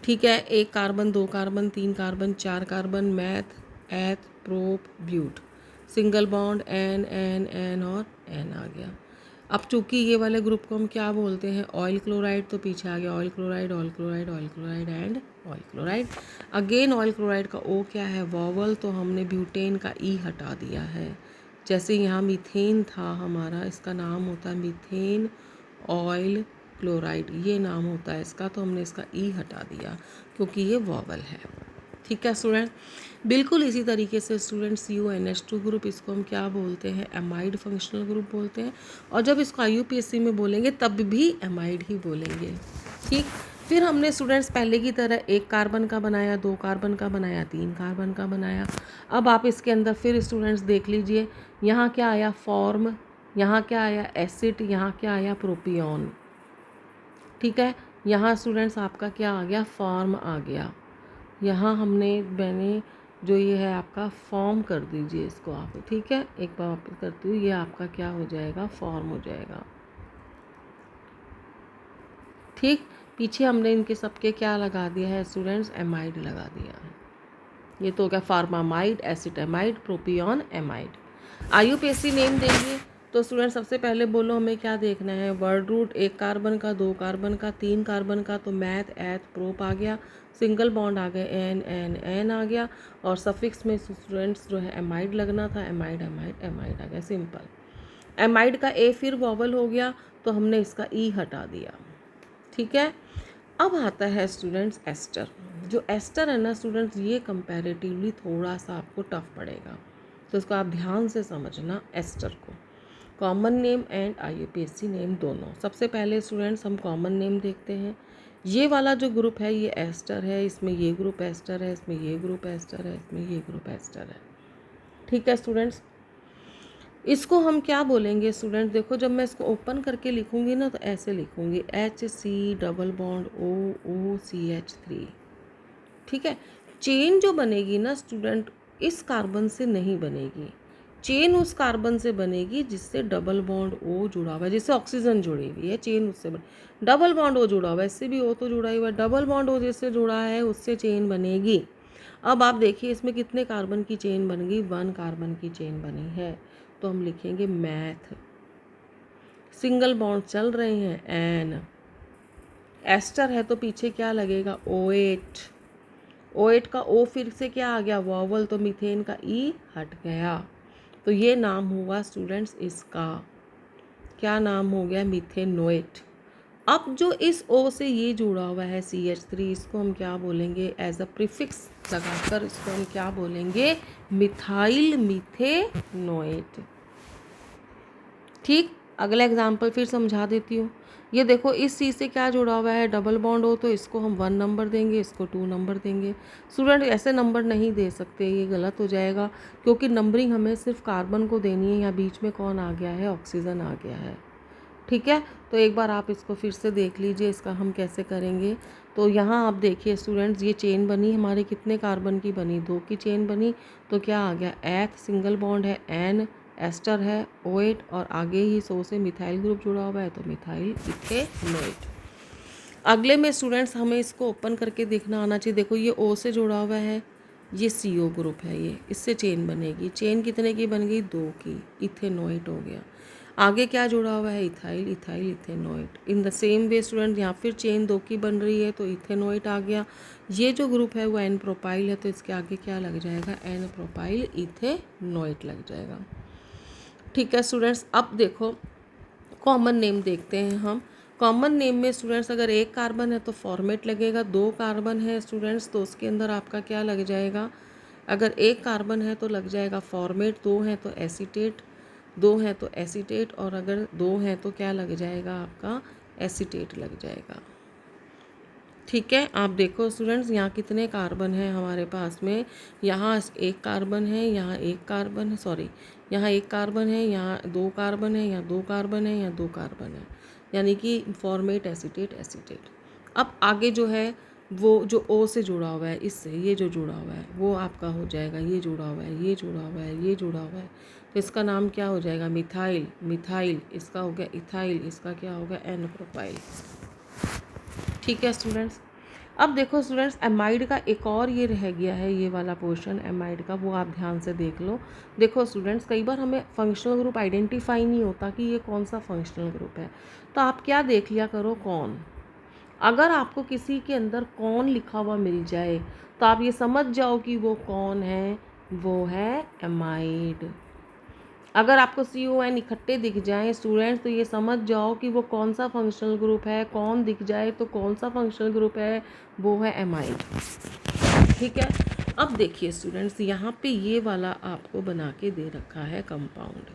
ठीक है, 1 carbon, 2 carbon, 3 carbon, 4 carbon, meth, eth, prop, but, single bond ane और एन आ गया। अब चूंकि ये वाले ग्रुप को हम क्या बोलते हैं, ऑयल क्लोराइड, तो पीछे आ गया oil chloride, oil chloride, oil chloride and oil chloride. Again oil chloride का O क्या है, वॉवल, तो हमने ब्यूटेन का E हटा दिया है। जैसे यहाँ मीथेन था हमारा, इसका नाम होता है मीथेन ऑयल क्लोराइड, ये नाम होता है इसका, तो हमने इसका E हटा दिया क्योंकि ये वॉवल है। ठीक है स्टूडेंट, बिल्कुल इसी तरीके से स्टूडेंट CuNH2 ग्रुप, इसको हम क्या बोलते हैं, एमाइड फंक्शनल ग्रुप बोलते हैं। और जब इसको IUPAC में बोलेंगे तब भी एमाइड ही बोलेंगे। ठीक, फिर हमने स्टूडेंट्स पहले की तरह 1 कार्बन का बनाया, 2 कार्बन का बनाया, 3 कार्बन का बनाया। अब आप इसके अंदर फिर स्टूडेंट्स देख लीजिए, यहाँ क्या आया, फॉर्म, यहाँ क्या आया, एसिड, यहाँ क्या आया, प्रोपियोन। ठीक है, यहाँ स्टूडेंट्स आपका क्या आ गया, फॉर्म आ गया। यहाँ मैंने जो ये है आपका फॉर्म कर दीजिए इसको आप। ठीक है, एक बार वापस करती हूँ, ये आपका क्या हो जाएगा, फॉर्म हो जाएगा। ठीक, पीछे हमने इनके सबके क्या लगा दिया है स्टूडेंट्स, एमाइड लगा दिया है। ये तो हो गया फार्मामाइड, एसिटामाइड, प्रोपियोन, एमाइड। IUPAC नेम देंगे तो स्टूडेंट सबसे पहले बोलो हमें क्या देखना है, वर्ड रूट, 1 कार्बन का, 2 कार्बन का, 3 कार्बन का, तो मैथ, एथ, प्रोप आ गया, सिंगल बॉन्ड आ गए एन आ गया, और सफिक्स में स्टूडेंट्स जो है एमाइड लगना था, एमाइड एमाइड एमाइड आ गया, सिंपल। एमाइड का ए फिर वॉवल हो गया तो हमने इसका ई हटा दिया। ठीक है, अब आता है स्टूडेंट्स एस्टर। जो एस्टर है ना स्टूडेंट्स, ये कंपैरेटिवली थोड़ा सा आपको टफ पड़ेगा, तो इसको आप ध्यान से समझना। एस्टर को common name and IUPAC name दोनों। सबसे पहले स्टूडेंट्स हम कॉमन नेम देखते हैं। ये वाला जो ग्रुप है ये एस्टर है, इसमें ये ग्रुप एस्टर है, इसमें ये ग्रुप एस्टर है, इसमें ये ग्रुप एस्टर है। ठीक है स्टूडेंट्स, इसको हम क्या बोलेंगे स्टूडेंट, देखो जब मैं इसको ओपन करके लिखूंगी ना तो ऐसे लिखूंगी, HC डबल बॉन्ड OOCH3। ठीक है, चेन जो बनेगी ना स्टूडेंट, इस कार्बन से नहीं बनेगी, चेन उस कार्बन से बनेगी जिससे डबल बॉन्ड O जुड़ा हुआ है, जिससे ऑक्सीजन जुड़ी हुई है, चेन उससे डबल बॉन्ड O जुड़ा हुआ है, इससे भी O तो जुड़ा हुआ है, डबल बॉन्ड O जिससे जुड़ा है उससे चेन बनेगी। अब आप देखिए इसमें कितने कार्बन की चेन बन गई, 1 कार्बन की चेन बनी है, तो हम लिखेंगे मैथ। सिंगल बॉन्ड चल रहे हैं एन। एस्टर है तो पीछे क्या लगेगा, OH। OH का O फिर से क्या आ गया, वॉवल, तो मीथेन का E हट गया, तो ये नाम हुआ स्टूडेंट्स इसका, क्या नाम हो गया, मीथेनोएट। अब जो इस O से ये जुड़ा हुआ है CH3, इसको हम क्या बोलेंगे, एज अ प्रीफिक्स लगाकर इसको हम क्या बोलेंगे, मिथाइल मीथेनोएट। ठीक, अगला एग्जाम्पल फिर समझा देती हूँ। ये देखो इस C से क्या जुड़ा हुआ है, डबल बॉन्ड हो, तो इसको हम 1 नंबर देंगे, इसको 2 नंबर देंगे। स्टूडेंट ऐसे नंबर नहीं दे सकते, ये गलत हो जाएगा, क्योंकि नंबरिंग हमें सिर्फ कार्बन को देनी है, यहाँ बीच में कौन आ गया है, ऑक्सीजन आ गया है। ठीक है, तो एक बार आप इसको फिर से देख लीजिए, इसका हम कैसे करेंगे। तो यहाँ आप देखिए स्टूडेंट्स, ये चेन बनी हमारे कितने कार्बन की बनी, 2 की चेन बनी, तो क्या आ गया, एथ, सिंगल बॉन्ड है एन, एस्टर है OH, और आगे ही सो से मिथाइल ग्रुप जुड़ा हुआ है, तो मिथाइल इथेनोएट। अगले में स्टूडेंट्स हमें इसको ओपन करके देखना आना चाहिए। देखो ये O से जुड़ा हुआ है, ये CO ग्रुप है, ये इससे चेन बनेगी, चेन कितने की बन गई, 2 की, इथेनोएट हो गया। आगे क्या जुड़ा हुआ है, ethyl, ethyl ethanoate. In the same way student यहाँ फिर चेन 2 की बन रही है, तो इथेनोएट आ गया। ये जो ग्रुप है वो N प्रोपाइल है, तो इसके आगे क्या लग जाएगा, N प्रोपाइल इथेनोएट लग जाएगा। ठीक है स्टूडेंट्स, अब देखो कॉमन नेम देखते हैं हम। कॉमन नेम में स्टूडेंट्स अगर 1 कार्बन है तो फॉर्मेट लगेगा, 2 कार्बन है स्टूडेंट्स तो उसके अंदर आपका क्या लग जाएगा, अगर 1 कार्बन है तो लग जाएगा फॉर्मेट, 2 है तो एसीटेट, 2 है तो एसीटेट, और अगर 2 है तो क्या लग जाएगा आपका, एसीटेट लग जाएगा। ठीक है, आप देखो स्टूडेंट्स यहाँ कितने कार्बन हैं हमारे पास में, यहाँ 1 कार्बन है, यहाँ 1 कार्बन है, सॉरी यहाँ 1 कार्बन है, यहाँ 2 कार्बन है, यहाँ 2 कार्बन है, यहाँ 2 कार्बन है, यानी कि फॉर्मेट एसीटेट एसीटेट। अब आगे जो है वो जो O से जुड़ा हुआ है, इससे ये जो जुड़ा हुआ है वो आपका हो जाएगा, ये जुड़ा हुआ है, ये जुड़ा हुआ है, ये जुड़ा हुआ है, तो इसका नाम क्या हो जाएगा, मिथाइल। मिथाइल इसका हो गया इथाइल, इसका क्या होगा, एन प्रोपाइल। ठीक है स्टूडेंट्स। अब देखो स्टूडेंट्स, एमाइड का एक और ये रह गया है, ये वाला पोर्शन एमाइड का, वो आप ध्यान से देख लो। देखो स्टूडेंट्स, कई बार हमें फंक्शनल ग्रुप आइडेंटिफाई नहीं होता कि ये कौन सा फंक्शनल ग्रुप है, तो आप क्या देख लिया करो, कौन। अगर आपको किसी के अंदर कौन लिखा हुआ मिल जाए तो आप ये समझ जाओ कि वो कौन है, वो है एमाइड। अगर आपको CON इकट्ठे दिख जाएं स्टूडेंट्स, तो ये समझ जाओ कि वो कौन सा फंक्शनल ग्रुप है। कौन दिख जाए तो कौन सा फंक्शनल ग्रुप है, वो है एमाइड। ठीक है। अब देखिए स्टूडेंट्स, यहाँ पे ये वाला आपको बना के दे रखा है कंपाउंड।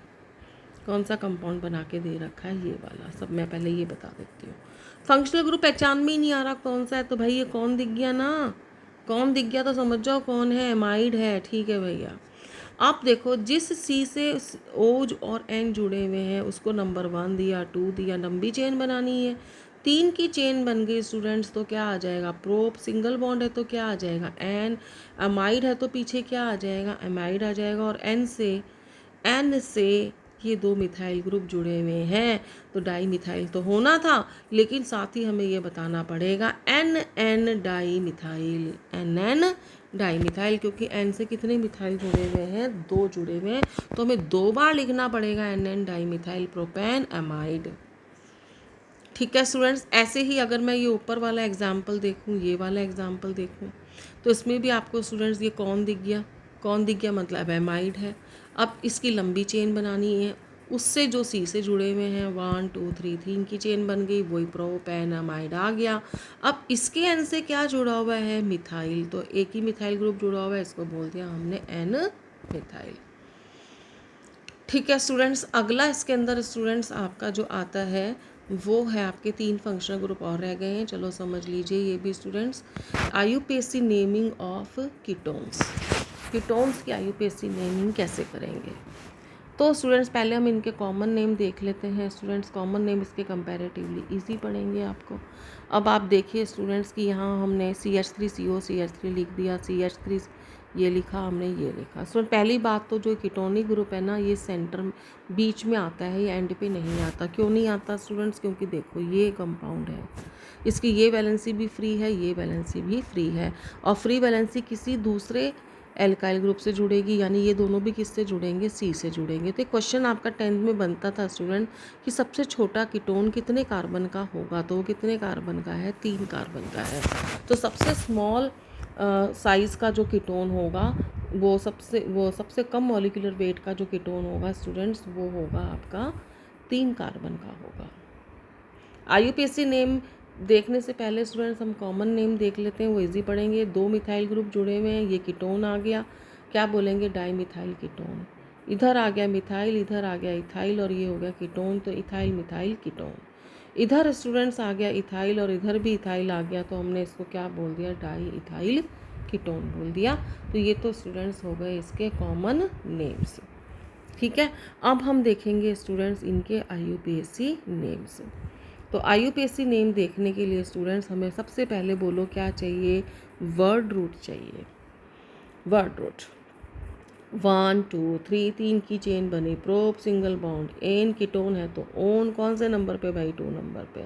कौन सा कंपाउंड बना के दे रखा है, ये वाला। सब मैं पहले ये बता देती हूँ। फंक्शनल ग्रुप पहचान में ही नहीं आ रहा कौन सा है, तो भाई ये कौन दिख गया ना, कौन दिख गया तो समझ जाओ कौन है, एमाइड है। ठीक है भैया। आप देखो, जिस C से OH और N जुड़े हुए हैं उसको नंबर 1 दिया, 2 दिया, लंबी चेन बनानी है। 3 की चेन बन गई स्टूडेंट्स, तो क्या आ जाएगा, प्रोप। सिंगल बॉन्ड है तो क्या आ जाएगा, N। अमाइड है तो पीछे क्या आ जाएगा, एमाइड आ जाएगा। और N से ये 2 मिथाइल ग्रुप जुड़े हुए हैं, तो डाई मिथाइल तो होना था, लेकिन साथ ही हमें ये बताना पड़ेगा NN di methyl, NN di methyl, क्योंकि N से कितने मिथाइल जुड़े हुए हैं, 2 जुड़े हुए हैं, तो हमें 2 बार लिखना पड़ेगा NN di methyl propane amide. ठीक है स्टूडेंट्स। ऐसे ही अगर मैं ये ऊपर वाला एग्जाम्पल देखूँ, ये वाला एग्जाम्पल देखूँ, तो इसमें भी आपको स्टूडेंट्स ये कौन दिख गया, कौन दिख गया मतलब एमाइड है। अब इसकी लंबी चेन बनानी है, उससे जो C से जुड़े हुए हैं 1 2 3 3 की चेन बन गई, वही प्रोपेन एमाइड आ गया। अब इसके N से क्या जुड़ा हुआ है, मिथाइल, तो एक ही मिथाइल ग्रुप जुड़ा हुआ है, इसको बोल दिया हमने N मिथाइल। ठीक है स्टूडेंट्स। अगला इसके अंदर स्टूडेंट्स आपका जो आता है वो है, आपके 3 फंक्शनल ग्रुप और रह गए हैं, चलो समझ लीजिए ये भी students. IUPAC naming of ketones. Ketones की IUPAC नेमिंग कैसे करेंगे, तो स्टूडेंट्स पहले हम इनके कॉमन नेम देख लेते हैं। स्टूडेंट्स कॉमन नेम इसके कंपैरेटिवली इजी पड़ेंगे आपको। अब आप देखिए स्टूडेंट्स कि यहाँ हमने CH3CO CH3 लिख दिया, CH3 ये लिखा हमने, ये लिखा। सो पहली बात तो जो कीटोनिक ग्रुप है ना, ये सेंटर बीच में आता है, ये एंड पे नहीं आता। क्यों नहीं आता स्टूडेंट्स, क्योंकि देखो ये कंपाउंड है, इसकी ये वैलेंसी भी फ्री है, ये वैलेंसी भी फ्री है, और फ्री वैलेंसी किसी दूसरे एल्काइल ग्रुप से जुड़ेगी, यानी ये दोनों भी किससे जुड़ेंगे, C से जुड़ेंगे। तो क्वेश्चन आपका 10th में बनता था स्टूडेंट कि सबसे छोटा कीटोन कितने कार्बन का होगा, तो वो कितने कार्बन का है, 3 कार्बन का है। तो सबसे स्मॉल साइज़ का जो कीटोन होगा, वो सबसे कम मॉलिक्यूलर वेट का जो कीटोन होगा स्टूडेंट्स, वो होगा आपका 3 कार्बन का होगा। IUPAC नेम देखने से पहले स्टूडेंट्स हम कॉमन नेम देख लेते हैं, वो इजी पड़ेंगे। 2 मिथाइल ग्रुप जुड़े हुए हैं, ये कीटोन आ गया, क्या बोलेंगे, डाई मिथाइल कीटोन। इधर आ गया मिथाइल, इधर आ गया इथाइल, और ये हो गया कीटोन, तो इथाइल मिथाइल कीटोन। इधर स्टूडेंट्स आ गया इथाइल, और इधर भी इथाइल आ गया, तो हमने इसको क्या बोल दिया, डाई इथाइल कीटोन बोल दिया। तो ये तो स्टूडेंट्स हो गए इसके कॉमन नेम्स। ठीक है। अब हम देखेंगे स्टूडेंट्स इनके IUPAC नेम्स। तो IUPAC नेम देखने के लिए स्टूडेंट्स हमें सबसे पहले बोलो क्या चाहिए, वर्ड रूट चाहिए। वर्ड रूट 1 2 3 3 की चेन बनी, prop single bond, ane ketone है तो ओन कौन से नंबर पे भाई, 2 नंबर पे।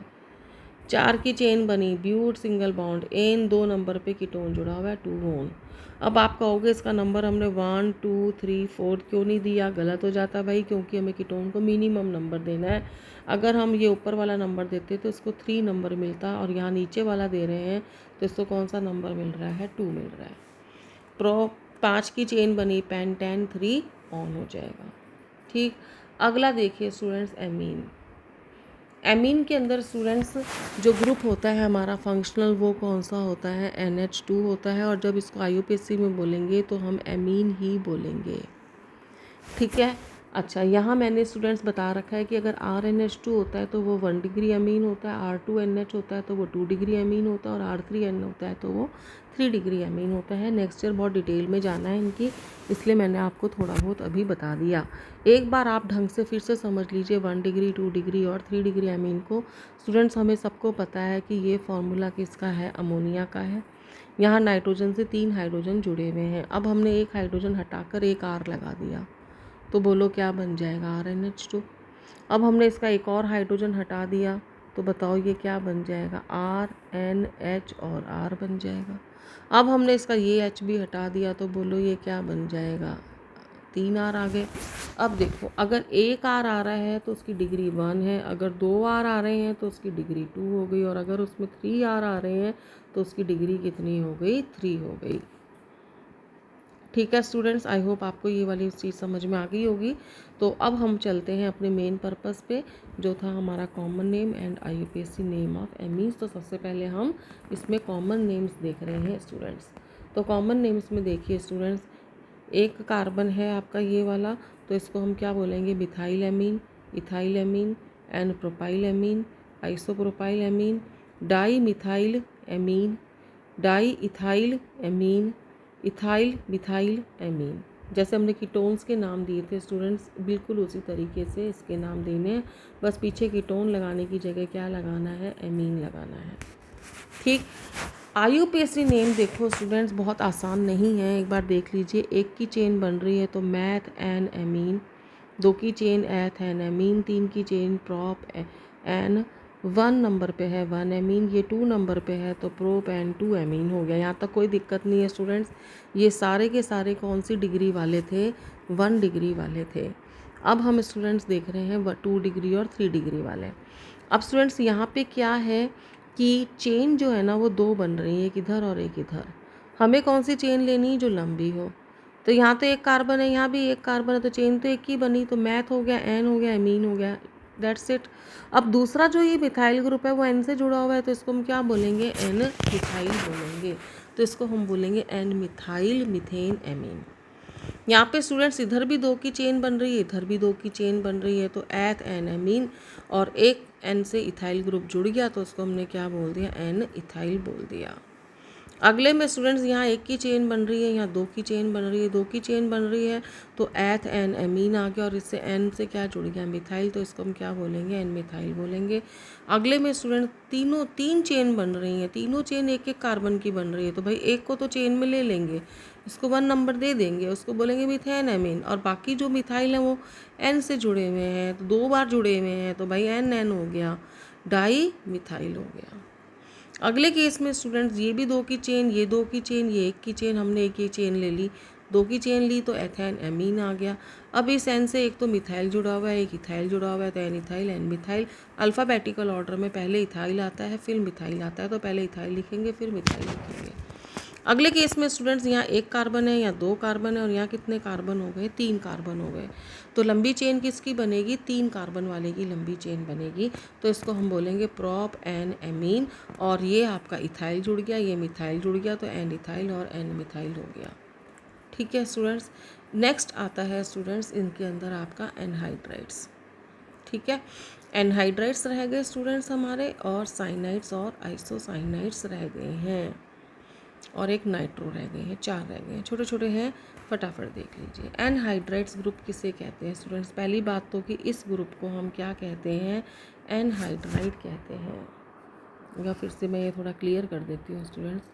4 की चेन बनी, ब्यूट सिंगल बॉन्ड, एन 2 नंबर पे कीटोन जुड़ा हुआ है, 2 ओन। अब आप कहोगे इसका नंबर हमने 1 2 3 4 क्यों नहीं दिया, गलत हो जाता भाई, क्योंकि हमें कीटोन को मिनिमम नंबर देना है। अगर हम ये ऊपर वाला नंबर देते तो इसको 3 नंबर मिलता, और यहाँ नीचे वाला दे रहे हैं तो इसको कौन सा नंबर मिल रहा है, 2 मिल रहा है। प्रो 5 की चेन बनी, पेंटेन 3 ऑन हो जाएगा। ठीक। अगला देखिए स्टूडेंट्स, एमीन। एमीन के अंदर स्टूडेंट्स जो ग्रुप होता है हमारा फंक्शनल, वो कौन सा होता है, NH2 होता है, और जब इसको IUPAC में बोलेंगे तो हम एमीन ही बोलेंगे। ठीक है। अच्छा, यहाँ मैंने स्टूडेंट्स बता रखा है कि अगर RNH2 होता है तो वो 1 डिग्री अमीन होता है, R2NH होता है तो वो 2 डिग्री अमीन होता है, और R3N होता है तो वो 3 डिग्री अमीन होता है। नेक्स्ट ईयर बहुत डिटेल में जाना है इनकी, इसलिए मैंने आपको थोड़ा बहुत अभी बता दिया। एक बार आप ढंग से फिर से समझ लीजिए 1 डिग्री 2 डिग्री और 3 डिग्री अमीन को। स्टूडेंट्स हमें सबको पता है कि ये फॉर्मूला किसका है, अमोनिया का है। यहाँ नाइट्रोजन से 3 हाइड्रोजन जुड़े हुए हैं। अब हमने एक हाइड्रोजन हटाकर एक R लगा दिया, तो बोलो क्या बन जाएगा, RnH2। अब हमने इसका एक और हाइड्रोजन हटा दिया तो बताओ ये क्या बन जाएगा, RnH और R बन जाएगा। अब हमने इसका ये H भी हटा दिया तो बोलो ये क्या बन जाएगा, 3 R आ गए। अब देखो अगर एक R आ रहा है तो उसकी डिग्री 1 है, अगर 2 R आ रहे हैं तो उसकी डिग्री 2 हो गई, और अगर उसमें 3 R आ रहे हैं तो उसकी डिग्री कितनी हो गई, 3 हो गई। ठीक है स्टूडेंट्स, आई होप आपको ये वाली चीज़ समझ में आ गई होगी। तो अब हम चलते हैं अपने मेन पर्पस पे, जो था हमारा common name and IUPAC name of amines. तो सबसे पहले हम इसमें कॉमन नेम्स देख रहे हैं स्टूडेंट्स। तो कॉमन नेम्स में देखिए स्टूडेंट्स, एक कार्बन है आपका ये वाला, तो इसको हम क्या बोलेंगे, methyl amine, ethyl amine, n propyl amine, isopropyl amine, di methyl amine, di ethyl amine, ethyl methyl amine. जैसे हमने कीटोन्स के नाम दिए थे स्टूडेंट्स, बिल्कुल उसी तरीके से इसके नाम देने हैं, बस पीछे कीटोन लगाने की जगह क्या लगाना है, एमीन लगाना है। ठीक। IUPAC नेम देखो स्टूडेंट्स बहुत आसान नहीं है, एक बार देख लीजिए। एक की चेन बन रही है तो मैथ एन एमीन, 2 की चेन एथ एन एमीन, 3 की चेन प्रॉप एन, 1 नंबर पे है 1 एमीन, ये 2 नंबर पे है तो प्रोप एन 2 एमीन हो गया। यहाँ तक कोई दिक्कत नहीं है स्टूडेंट्स। ये सारे के सारे कौन सी डिग्री वाले थे, 1 डिग्री वाले थे। अब हम स्टूडेंट्स देख रहे हैं 2 डिग्री और 3 डिग्री वाले। अब स्टूडेंट्स यहाँ पे क्या है कि चेन जो है ना वो 2 बन रही है, एक इधर और एक इधर। हमें कौन सी चेन लेनी है, जो लंबी हो। तो यहाँ तो एक कार्बन है, यहाँ भी एक कार्बन है, तो चेन तो एक ही बनी, तो मैथ हो गया, एन हो गया, एमीन हो गया, दैट्स इट। अब दूसरा जो ये मिथाइल ग्रुप है वो एन से जुड़ा हुआ है, तो इसको हम क्या बोलेंगे, एन मिथाइल बोलेंगे। तो इसको हम बोलेंगे एन मिथाइल मिथेन एमीन। यहाँ पे स्टूडेंट्स इधर भी 2 की चेन बन रही है, इधर भी 2 की चेन बन रही है, तो एथ एन एमीन, और एक एन से इथाइल ग्रुप जुड़ गया तो उसको हमने क्या बोल दिया, एन इथाइल बोल दिया। अगले में स्टूडेंट्स यहाँ 1 की चेन बन रही है, यहाँ 2 की चेन बन रही है, 2 की चेन बन रही है तो एथ एन एमीन आ गया, और इससे एन से क्या जुड़ गया, मिथाइल, तो इसको हम क्या बोलेंगे, एन मिथाइल बोलेंगे। अगले में स्टूडेंट 3 चेन बन रही हैं, तीनों चेन एक एक कार्बन की बन रही है, तो भाई एक को तो चेन में ले लेंगे, इसको 1 नंबर दे देंगे, उसको बोलेंगे मिथेन एमीन, और बाकी जो मिथाइल हैं वो एन से जुड़े हुए हैं, तो 2 बार जुड़े हुए हैं, तो भाई एन एन हो गया, डाई मिथाइल हो गया। अगले केस में स्टूडेंट्स ये भी 2 की चेन, ये 2 की चेन, ये 1 की चेन, हमने एक ही चेन ले ली, 2 की चेन ली तो एथेन एमीन आ गया। अब इस एन से एक तो मिथाइल जुड़ा हुआ है, एक इथाइल जुड़ा हुआ है, तो N ethyl N methyl. Alphabetical order में पहले इथाइल आता है फिर मिथाइल आता है, तो पहले इथाइल लिखेंगे फिर मिथाइल लिखेंगे। अगले केस में स्टूडेंट्स यहाँ 1 कार्बन है, या 2 कार्बन है, और यहाँ कितने कार्बन हो गए, 3 कार्बन हो गए। तो लंबी चेन किसकी बनेगी, 3 कार्बन वाले की लंबी चेन बनेगी, तो इसको हम बोलेंगे प्रॉप एन एमीन, और ये आपका इथाइल जुड़ गया, ये मिथाइल जुड़ गया, तो एन इथाइल और एन मिथाइल हो गया। ठीक है स्टूडेंट्स। नेक्स्ट आता है स्टूडेंट्स इनके अंदर आपका एनहाइड्राइड्स। ठीक है, एनहाइड्राइड्स रह गए स्टूडेंट्स हमारे, और साइनाइड्स और आइसोसाइनाइड्स रह गए हैं, और एक नाइट्रो रह गए हैं, 4 रह गए हैं, छोटे छोटे हैं, फटाफट देख लीजिए। एनहाइड्राइड्स ग्रुप किसे कहते हैं स्टूडेंट्स, पहली बात तो कि इस ग्रुप को हम क्या कहते हैं, एनहाइड्राइड कहते हैं। या फिर से मैं ये थोड़ा क्लियर कर देती हूँ स्टूडेंट्स,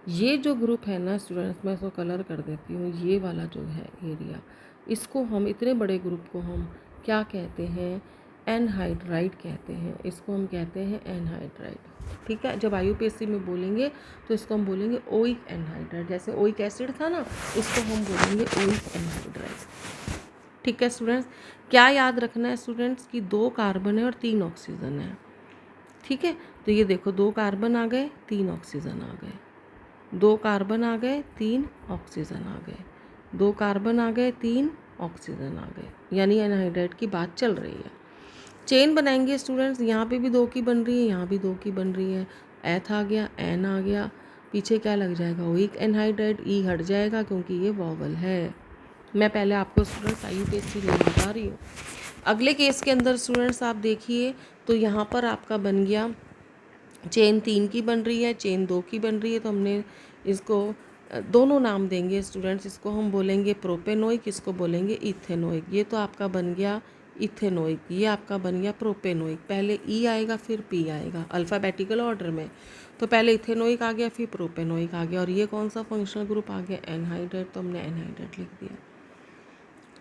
ये जो ग्रुप है ना स्टूडेंट्स, मैं इसको कलर कर देती हूँ, ये वाला जो है एरिया, इसको हम, इतने बड़े ग्रुप को हम क्या कहते हैं, एनहाइड्राइड कहते हैं, इसको हम कहते हैं एनहाइड्राइड। ठीक है, जब IUPAC में बोलेंगे तो इसको हम बोलेंगे ओइक एनहाइड्राइड, जैसे ओइक एसिड था ना, इसको हम बोलेंगे ओइक एनहाइड्राइड। ठीक है स्टूडेंट्स, क्या याद रखना है स्टूडेंट्स कि 2 कार्बन है और 3 ऑक्सीजन है। ठीक है, तो ये देखो 2 कार्बन आ गए, 3 ऑक्सीजन आ गए, 2 कार्बन आ गए, 3 ऑक्सीजन आ गए, 2 कार्बन आ गए, 3 ऑक्सीजन आ गए, यानी एनहाइड्राइड की बात चल रही है। चेन बनाएंगे स्टूडेंट्स, यहाँ पे भी 2 की बन रही है, यहाँ भी 2 की बन रही है, एथ आ गया, एन आ गया, पीछे क्या लग जाएगा, ओइक एनहाइड्राइड, ई हट जाएगा क्योंकि ये वॉवल है। मैं पहले आपको स्टूडेंट्स IUPAC नहीं बता रही हूँ। अगले केस के अंदर स्टूडेंट्स आप देखिए, तो यहाँ पर आपका बन गया, चेन 3 की बन रही है, चेन 2 की बन रही है, तो हमने इसको दोनों नाम देंगे स्टूडेंट्स, इसको हम बोलेंगे प्रोपेनोइक, इसको बोलेंगे इथेनोइक। ये तो आपका बन गया इथेनोइक, ये आपका बन गया प्रोपेनोइक। पहले ई आएगा फिर पी आएगा अल्फ़ाबेटिकल ऑर्डर में, तो पहले इथेनोइक आ गया फिर प्रोपेनोइक आ गया, और ये कौन सा फंक्शनल ग्रुप आ गया, एनहाइड्राइड, तो हमने एनहाइड्राइड लिख दिया।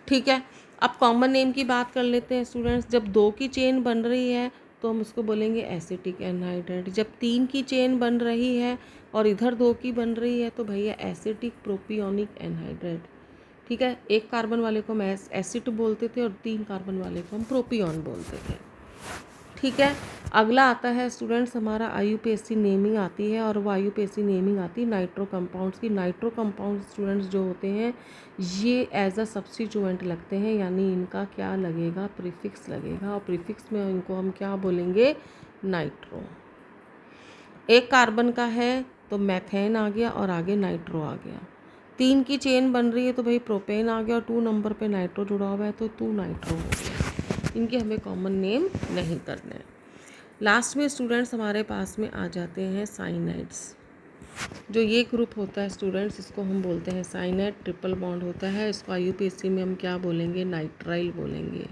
ठीक है, अब कॉमन नेम की बात कर लेते हैं स्टूडेंट्स। जब 2 की चेन बन रही है तो हम उसको बोलेंगे एसिटिक एनहाइड्राइड। जब 3 की चेन बन रही है और इधर 2 की बन रही है तो भैया एसिटिक प्रोपियोनिक एनहाइड्राइड। ठीक है, एक कार्बन वाले को हम एसिड बोलते थे और 3 कार्बन वाले को हम प्रोपियन बोलते थे। ठीक है, अगला आता है स्टूडेंट्स हमारा आईयूपीएसी नेमिंग आती है, और वो आईयूपीएसी नेमिंग आती है नाइट्रो कंपाउंड्स की। नाइट्रो कंपाउंड स्टूडेंट्स जो होते हैं ये एज अ सब्स्टिट्यूएंट लगते हैं, यानी इनका क्या लगेगा, प्रीफिक्स लगेगा, और प्रीफिक्स में इनको हम क्या बोलेंगे, नाइट्रो। एक कार्बन का है तो मैथेन आ गया और आगे नाइट्रो आ गया। 3 की चेन बन रही है तो भाई प्रोपेन आ गया, और 2 नंबर पे नाइट्रो जुड़ा हुआ है तो 2 नाइट्रो हो गया। इनके हमें कॉमन नेम नहीं करने हैं। लास्ट में स्टूडेंट्स हमारे पास में आ जाते हैं साइनाइड्स। जो ये ग्रुप होता है स्टूडेंट्स, इसको हम बोलते हैं साइनाइड, ट्रिपल बॉन्ड होता है। इसको आईयूपीएसी में हम क्या बोलेंगे, नाइट्राइल बोलेंगे।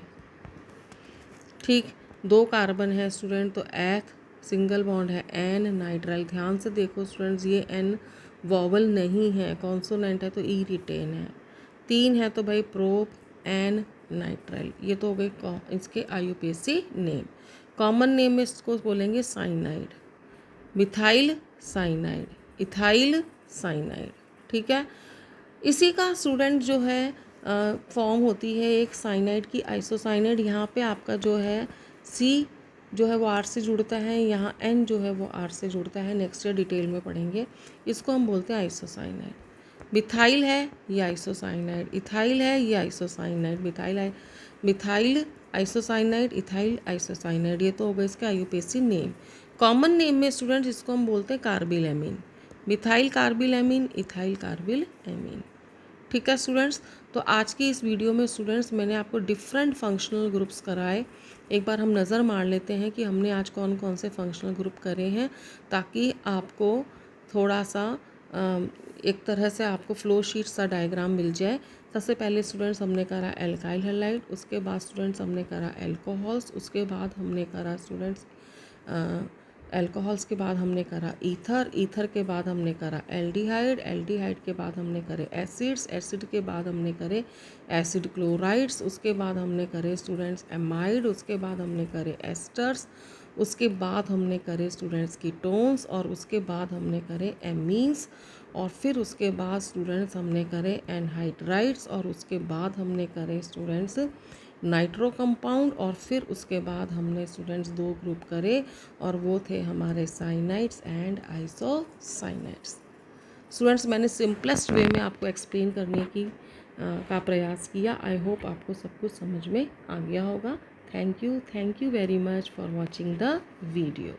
ठीक, 2 कार्बन है स्टूडेंट तो एथ, सिंगल बॉन्ड है एन, नाइट्राइल। ध्यान से देखो स्टूडेंट्स, ये एन वॉवल नहीं है, कॉन्सोनेंट है तो ई रिटेन है। 3 है तो भाई प्रोप, एन, नाइट्राइल। ये तो हो गए इसके आईयूपीएसी नेम। कॉमन नेम में इसको बोलेंगे cyanide, methyl cyanide, ethyl cyanide. ठीक है, इसी का स्टूडेंट जो है फॉर्म होती है एक साइनाइड की, आइसोसाइनाइड। यहाँ पे आपका जो है सी जो है वो आर से जुड़ता है, यहाँ एन जो है वो आर से जुड़ता है। नेक्स्ट ईयर डिटेल में पढ़ेंगे। इसको हम बोलते हैं आइसोसाइनाइड। मिथाइल है ये आइसोसाइनाइड, इथाइल है ये isocyanide, methyl isocyanide, ethyl isocyanide. ये तो हो गया इसका आईयूपीएसी नेम। कॉमन नेम में स्टूडेंट्स इसको हम बोलते हैं carbyl amine, methyl carbyl amine, ethyl carbyl amine. ठीक है स्टूडेंट्स, तो आज की इस वीडियो में स्टूडेंट्स मैंने आपको डिफरेंट फंक्शनल ग्रुप्स कराए। एक बार हम नज़र मार लेते हैं कि हमने आज कौन कौन से फंक्शनल ग्रुप करे हैं, ताकि आपको थोड़ा सा एक तरह से आपको फ्लो शीट सा डायग्राम मिल जाए। सबसे पहले स्टूडेंट्स हमने करा एल्काइल हैलाइड, उसके बाद स्टूडेंट्स हमने करा एल्कोहल्स, उसके बाद हमने करा स्टूडेंट्स एल्कोहल्स के बाद हमने करा ईथर के बाद हमने करा एल्डिहाइड के बाद हमने करे एसिड के बाद हमने करे एसिड क्लोराइड्स, उसके बाद हमने करे स्टूडेंट्स एमाइड, उसके बाद हमने करे एस्टर्स, उसके बाद हमने करे स्टूडेंट्स कीटोन्स, और उसके बाद हमने करे एमीन्स, और फिर उसके बाद स्टूडेंट्स हमने करे एनहाइड्राइड्स, और उसके बाद हमने करे स्टूडेंट्स नाइट्रो कंपाउंड, और फिर उसके बाद हमने स्टूडेंट्स 2 ग्रुप करे, और वो थे हमारे साइनाइड्स एंड आइसोसाइनाइड्स। स्टूडेंट्स मैंने सिंपलेस्ट वे में आपको एक्सप्लेन करने की का प्रयास किया। आई होप आपको सब कुछ समझ में आ गया होगा। Thank you very much for watching the video.